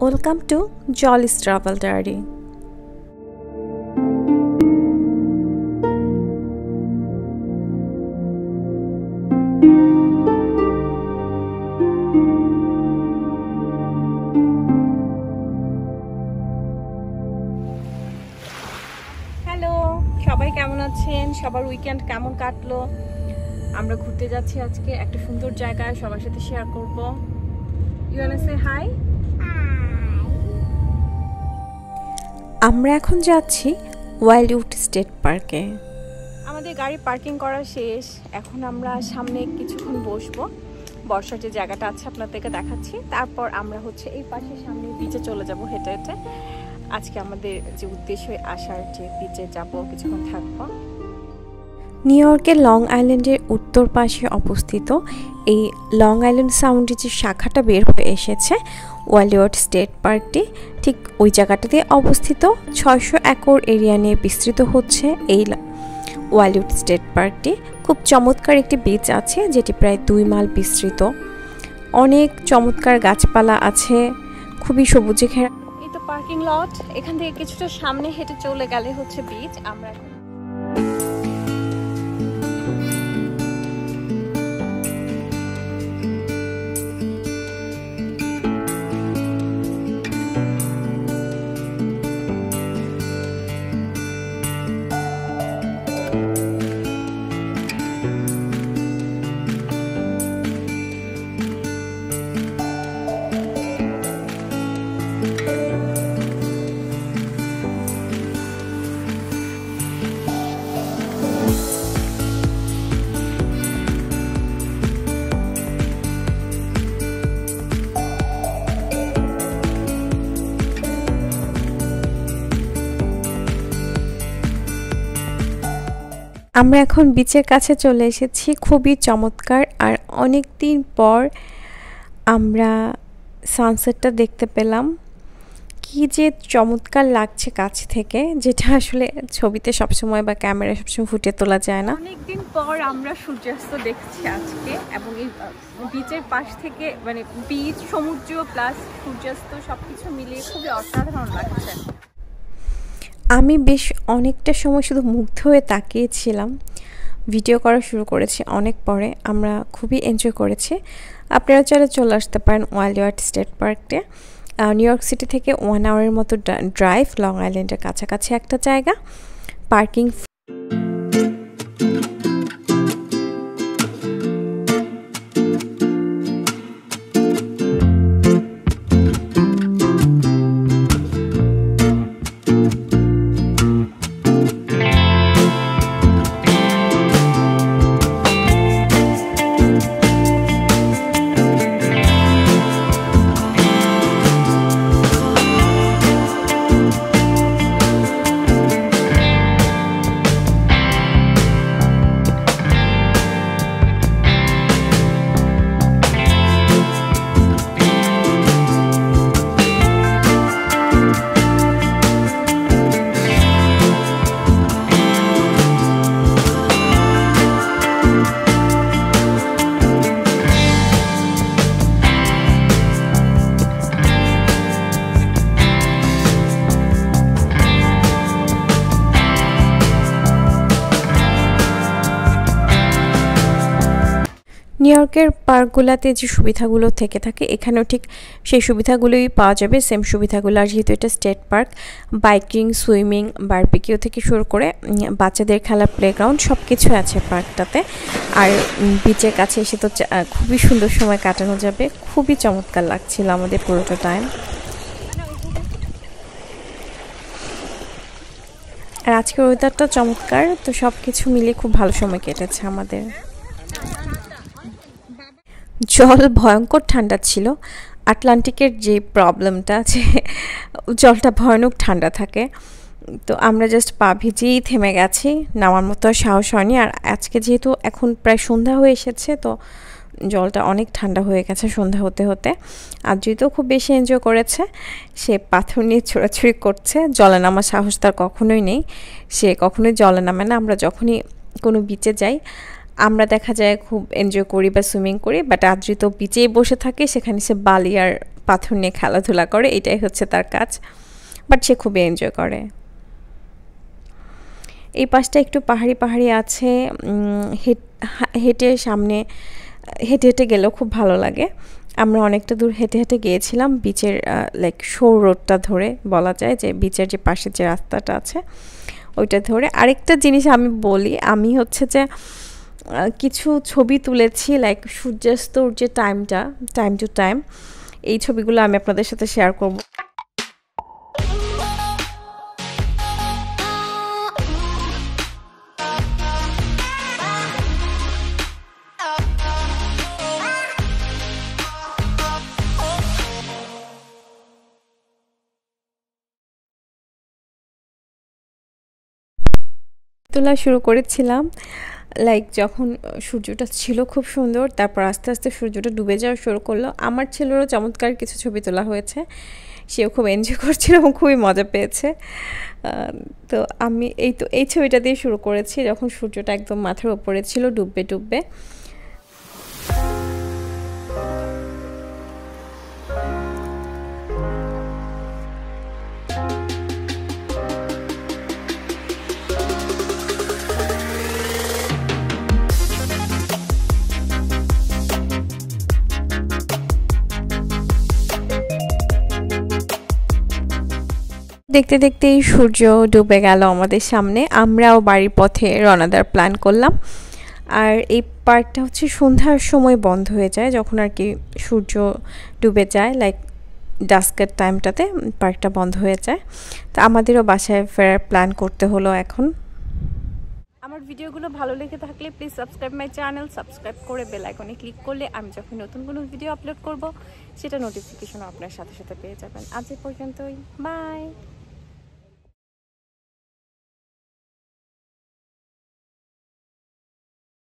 Welcome to Jolly's Travel Diary. Hello সবাই কেমন আছেন? সবার উইকেন্ড কেমন কাটলো? আমরা ঘুরতে যাচ্ছি আজকে একটা সুন্দর জায়গায়, সবার সাথে শেয়ার করব। You want to say hi? আমরা এখন যাচ্ছি ওয়াইল্ডউড স্টেট পার্কে। আমাদের গাড়ি পার্কিং করা শেষ। এখন আমরা সামনে কিছুক্ষণ বসবো, বর্ষার যে জায়গাটা আছে আপনাদেরকে দেখাচ্ছি। তারপর আমরা এই পাশে সামনে বিচে চলে যাব হেঁটে হেঁটে। আজকে আমাদের যে উদ্দেশ্য আসার, যে বিচে যাব, কিছুক্ষণ থাকবো। নিউ ইয়র্কের লং আইল্যান্ডের উত্তর পাশে অবস্থিত এই লং আইল্যান্ড সাউন্ডের যে শাখাটা বের হয়ে এসেছে ওয়াইল্ডউড স্টেট পার্কটি, ঠিক ওই জায়গাটাতে অবস্থিত। 600 একর এরিয়া নিয়ে বিস্তৃত হচ্ছে এই ওয়াইল্ডউড স্টেট পার্কটি। খুব চমৎকার একটি বিচ আছে যেটি প্রায় 2 মাইল বিস্তৃত। অনেক চমৎকার গাছপালা আছে, খুবই সবুজে ঘেরা। এই তো পার্কিং লট। এখান থেকে কিছুটা সামনে হেঁটে চলে গেলে হচ্ছে বিচ। আমরা এখন আমরা এখন বিচের কাছে চলে এসেছি। খুবই চমৎকার, আর অনেক দিন পর আমরা সানসেটটা দেখতে পেলাম। কি যে চমৎকার লাগছে কাছ থেকে, যেটা আসলে ছবিতে সবসময় বা ক্যামেরায় সবসময় ফুটিয়ে তোলা যায় না। অনেকদিন পর আমরা সূর্যাস্ত দেখছি আজকে, এবং এই বিচের পাশ থেকে মানে বিচ, সমুদ্র প্লাস সূর্যাস্ত সবকিছু মিলিয়ে খুবই অসাধারণ লাগছে। আমি বেশ অনেকটা সময় শুধু মুগ্ধ হয়ে তাকিয়েছিলাম। ভিডিও করা শুরু করেছি অনেক পরে। আমরা খুবই এনজয় করেছি। আপনারা চলে আসতে পারেন ওয়াইল্ডউড স্টেট পার্কে। নিউ ইয়র্ক সিটি থেকে 1 আওয়ারের মতো ড্রাইভ। লং আইল্যান্ডের কাছাকাছি একটা জায়গা। পার্কিং নিউ ইয়র্কের পার্কগুলোতে যে সুবিধাগুলো থেকে থাকে এখানেও ঠিক সেই সুবিধাগুলোই পাওয়া যাবে, সেম সুবিধাগুলো। আর যেহেতু এটা state park, biking, swimming, barbecue থেকে শুরু করে বাচ্চাদের খেলার প্লেগ্রাউন্ড সব কিছু আছে পার্কটাতে। আর বিচের কাছে এসে তো খুবই সুন্দর সময় কাটানো যাবে। খুবই চমৎকার লাগছিল আমাদের পুরোটা টাইম। আর আজকের ওয়েদারটা চমৎকার, তো সব কিছু মিলিয়ে খুব ভালো সময় কেটেছে আমাদের। জল ভয়ঙ্কর ঠান্ডা ছিল। আটলান্টিকের যে প্রবলেমটা আছে, জলটা ভয়ানক ঠান্ডা থাকে। তো আমরা জাস্ট পা ভিজেই থেমে গেছি, নামার মতো আর সাহস হয়নি। আর আজকে যেহেতু এখন প্রায় সন্ধ্যা হয়ে এসেছে, তো জলটা অনেক ঠান্ডা হয়ে গেছে সন্ধ্যা হতে হতে। আর যেহেতু খুব বেশি এনজয় করেছে, সে পাথর নিয়ে ছোড়াছুড়ি করছে। জলে নামার সাহস তার কখনোই নেই, সে কখনোই জলে নামে না। আমরা যখনই কোনো বিচে যাই আমরা দেখা যায় খুব এনজয় করি বা সুইমিং করি, বাট আদ্রিত বিচেই বসে থাকে, সেখানে সে বালি আর পাথর নিয়ে খেলাধুলা করে, এটাই হচ্ছে তার কাজ, বাট সে খুবই এনজয় করে। এই পাশটা একটু পাহাড়ি পাহাড়ি আছে, হেঁটে সামনে হেঁটে হেঁটে গেলেও খুব ভালো লাগে। আমরা অনেকটা দূর হেঁটে হেঁটে গিয়েছিলাম বিচের লাইক শোর রোডটা ধরে, বলা যায় যে বিচের যে পাশে যে রাস্তাটা আছে ওইটা ধরে। আরেকটা জিনিস আমি বলি, আমি হচ্ছে যে কিছু ছবি তুলেছি লাইক সূর্যাস্তর যে টাইমটা, টাইম টু টাইম, এই ছবিগুলো আমি আপনাদের সাথে শেয়ার করব। তোলা শুরু করেছিলাম লাইক যখন সূর্যটা ছিল খুব সুন্দর, তারপর আস্তে আস্তে সূর্যটা ডুবে যাওয়া শুরু করলো। আমার ছেলেরও চমৎকার কিছু ছবি তোলা হয়েছে, সেও খুব এনজয় করছিল এবং খুবই মজা পেয়েছে। তো আমি এই ছবিটা দিয়ে শুরু করেছি যখন সূর্যটা একদম মাথার উপরে ছিল ডুববে ডুববে। দেখতে দেখতেই সূর্য ডুবে গেল আমাদের সামনে। আমরাও বাড়ির পথে রওনা দেওয়ার প্ল্যান করলাম। আর এই পার্কটা হচ্ছে সন্ধ্যার সময় বন্ধ হয়ে যায়, যখন আর কি সূর্য ডুবে যায়, লাইক ডাস্কের টাইমটাতে পার্কটা বন্ধ হয়ে যায়। তো আমাদেরও বাসায় ফেরার প্ল্যান করতে হলো এখন। আমার ভিডিওগুলো ভালো লেগে থাকলে please subscribe my channel, subscribe করে বেল আইকনে ক্লিক করলে আমি যখন নতুন কোনো ভিডিও আপলোড করব সেটা নোটিফিকেশনও আপনার সাথে সাথে পেয়ে যাবেন। আজ এ পর্যন্তই, বাই।